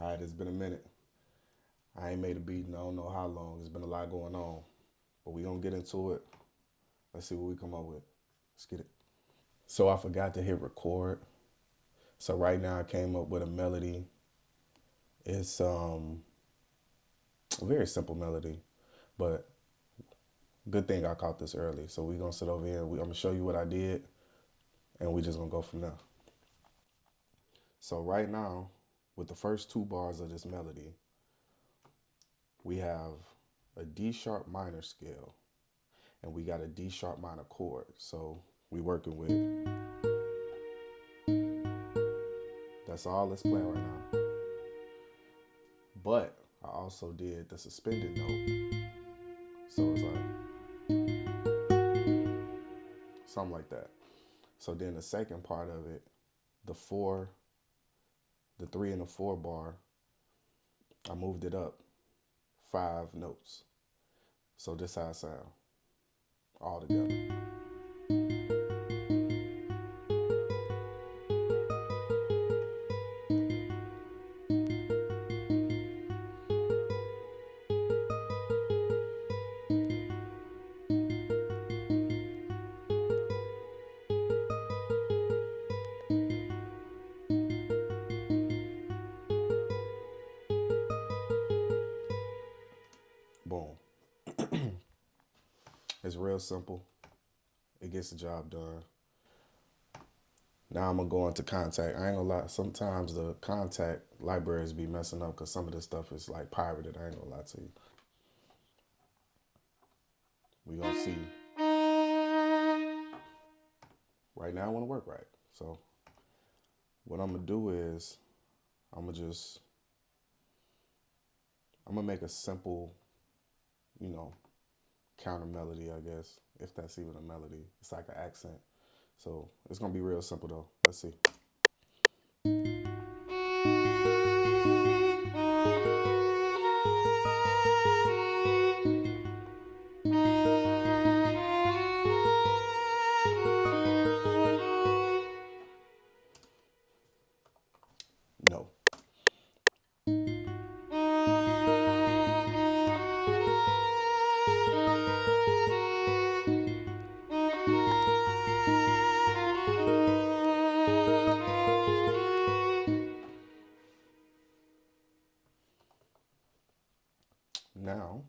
All right, it's been a minute. I ain't made a beat in I don't know how long. There's been a lot going on, but we gonna get into it. Let's see what we come up with. Let's get it. So I forgot to hit record. So right now I came up with a melody. It's a very simple melody, but good thing I caught this early. So we gonna sit over here. I'm gonna show you what I did, and we just gonna go from there. So right now, with the first two bars of this melody, we have a D sharp minor scale and we got a D sharp minor chord. So we working with, that's all let's play right now. But I also did the suspended note. So it's like something like that. So then the second part of it, the four, the three and the four bar, I moved it up 5 notes. So this how it sound all together. Boom. It's real simple. It gets the job done. Now I'm gonna go into contact. I ain't gonna lie. Sometimes the contact libraries be messing up because some of this stuff is like pirated. I ain't gonna lie to you. We gonna see. Right now, I want to work right. So what I'm gonna do is I'm gonna just I'm gonna make a simple, you know, counter melody. I guess if that's even a melody. It's like an accent. So it's gonna be real simple though. Let's see. No. Now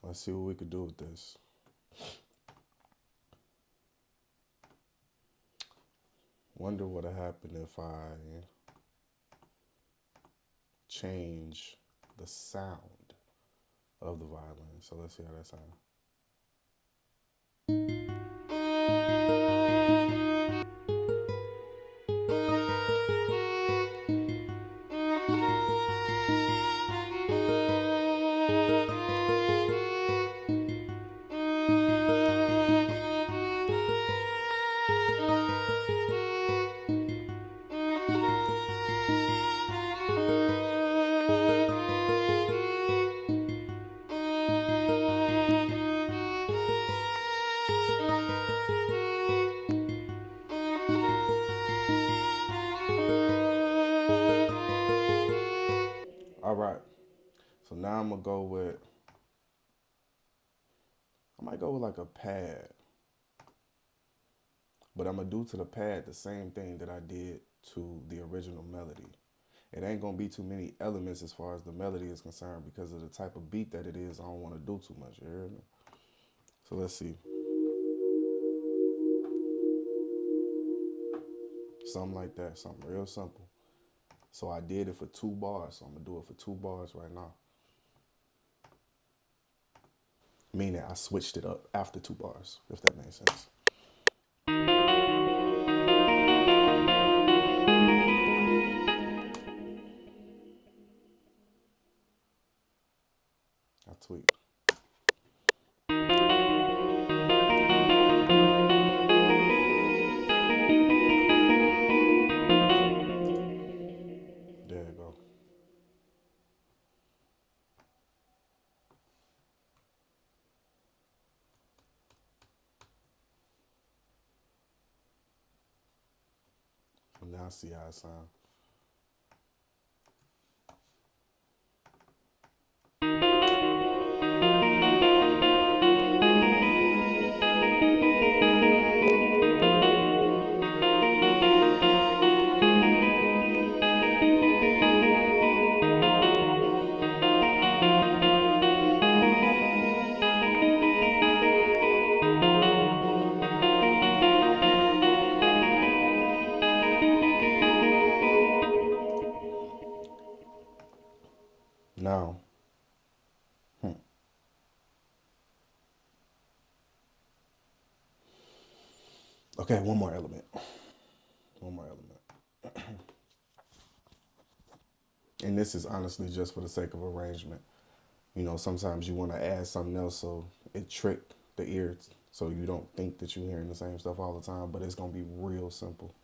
let's see what we could do with this. Wonder what'll happen if I change the sound of the violin. So let's see how that sounds. All right. So now I'm gonna go with. I might go with like a pad, but I'm gonna do to the pad the same thing that I did to the original melody. It ain't gonna be too many elements as far as the melody is concerned because of the type of beat that it is. I don't want to do too much. You hear me? So let's see. Something like that. Something real simple. So I did it for 2 bars. So I'm gonna do it for 2 bars right now. Meaning I switched it up after 2 bars, if that makes sense. I tweaked. There you go. see how it sounds. Now, okay, one more element. One more element. And this is honestly just for the sake of arrangement. You know, sometimes you want to add something else so it trick the ears so you don't think that you're hearing the same stuff all the time, but it's going to be real simple.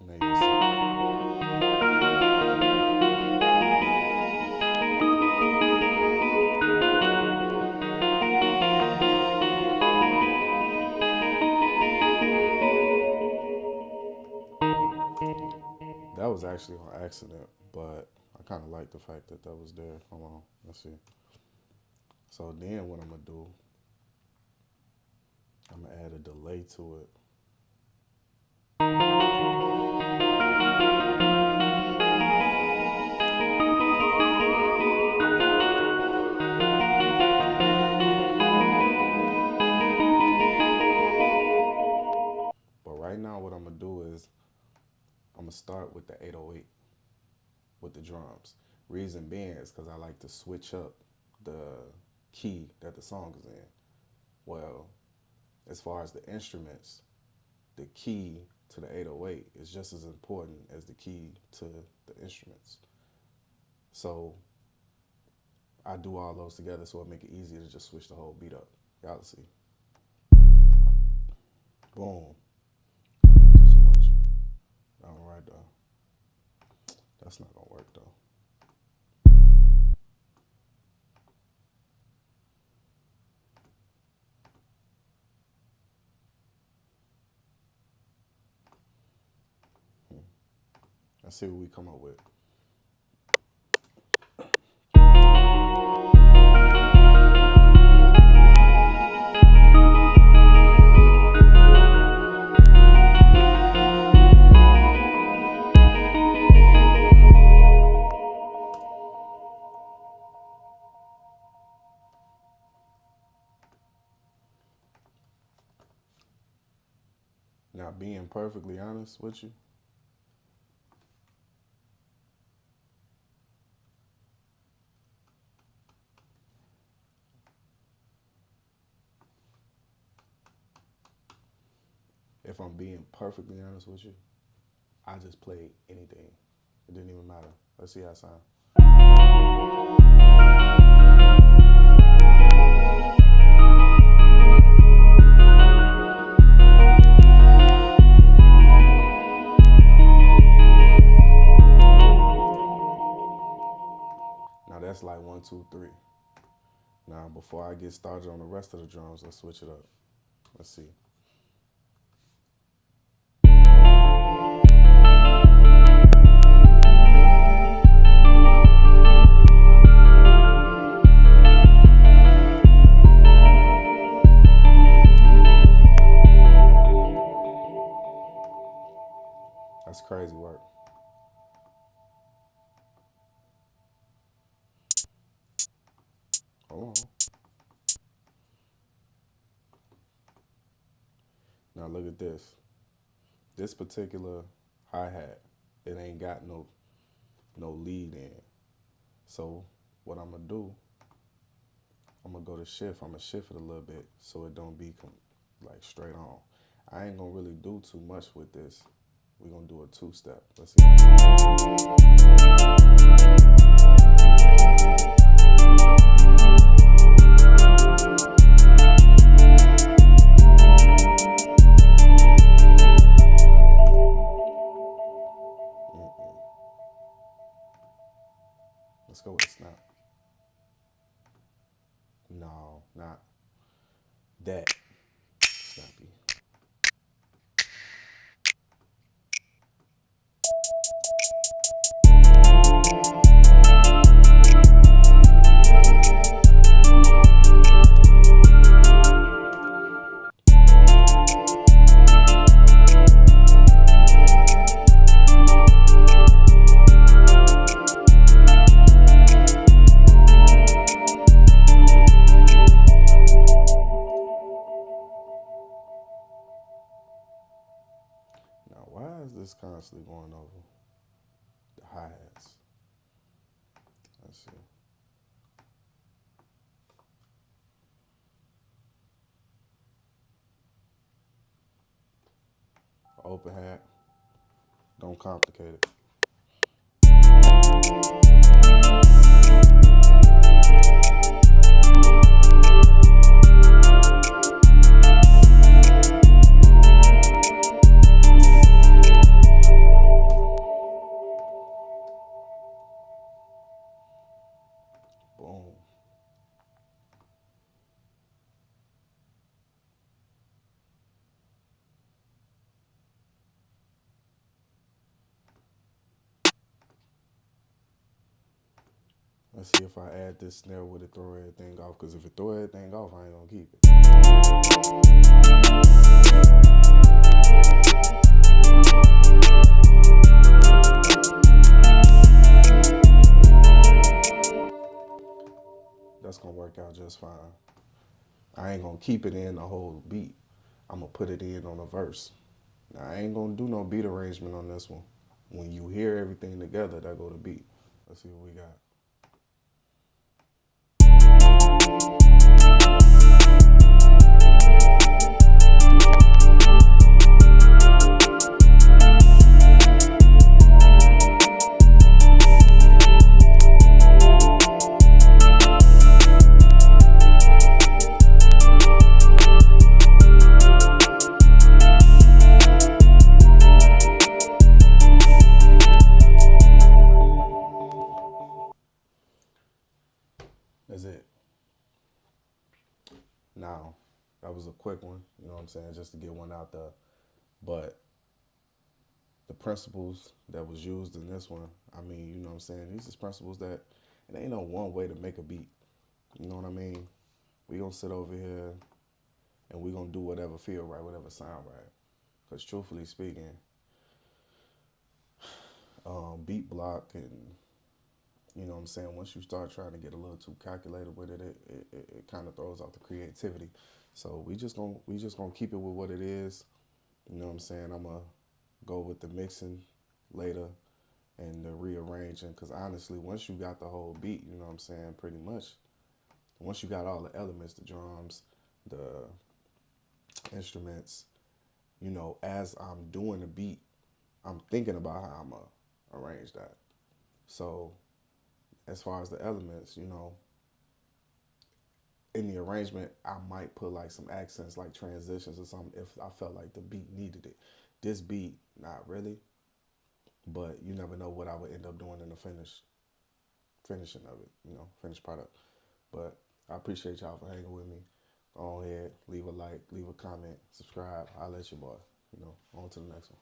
Now you that was actually on accident, but I kind of like the fact that that was there. Hold on, let's see. So then what I'm gonna do, I'm gonna add a delay to it. But right now what I'm gonna do is I'm gonna start with the 808 with the drums. Reason being is because I like to switch up the key that the song is in. Well, as far as the instruments, the key to the 808 is just as important as the key to the instruments. So I do all those together so it make it easier to just switch the whole beat up. Y'all see. Boom. I need to do so much. All right though. That's not gonna work though. Let's see what we come up with. Now, being perfectly honest with you, if I'm being perfectly honest with you, I just played anything. It didn't even matter. Let's see how it sounds. Now that's like 1, 2, 3. Now before I get started on the rest of the drums, let's switch it up. Let's see. That's crazy work. Hold on. Now look at this. This particular hi-hat, it ain't got no lead in. So what I'm gonna do, I'm gonna go to shift. I'm gonna shift it a little bit so it don't be like straight on. I ain't gonna really do too much with this. We're gonna do a 2-step. Let's see. not that snappy. Now, why is this constantly going over the hi-hats? Let's see. Open hat. Don't complicate it. Boom. Let's see if I add this snare, would it throw everything off? Because if it throw everything off, I ain't gonna keep it. That's gonna work out just fine. I ain't gonna keep it in the whole beat. I'm gonna put it in on a verse. Now, I ain't gonna do no beat arrangement on this one. When you hear everything together, that go to beat. Let's see what we got. That's it. Now, that was a quick one, you know what I'm saying, just to get one out there. But the principles that was used in this one, I mean, you know what I'm saying, these is principles that it ain't no one way to make a beat. You know what I mean? We gonna sit over here and we gonna do whatever feel right, whatever sound right. Because truthfully speaking, beat block and you know what I'm saying, once you start trying to get a little too calculated with it, it kind of throws off the creativity. So we just gonna keep it with what it is. You know what I'm saying? I'm gonna go with the mixing later and the rearranging because honestly, once you got the whole beat, you know what I'm saying, pretty much, once you got all the elements, the drums, the instruments, you know, as I'm doing the beat, I'm thinking about how I'm gonna arrange that. So as far as the elements, you know, in the arrangement, I might put like some accents, like transitions or something, if I felt like the beat needed it. This beat, not really, but you never know what I would end up doing in the finishing of it, you know, finished product. But I appreciate y'all for hanging with me. Go ahead, leave a like, leave a comment, subscribe. I'll let you boy. You know, on to the next one.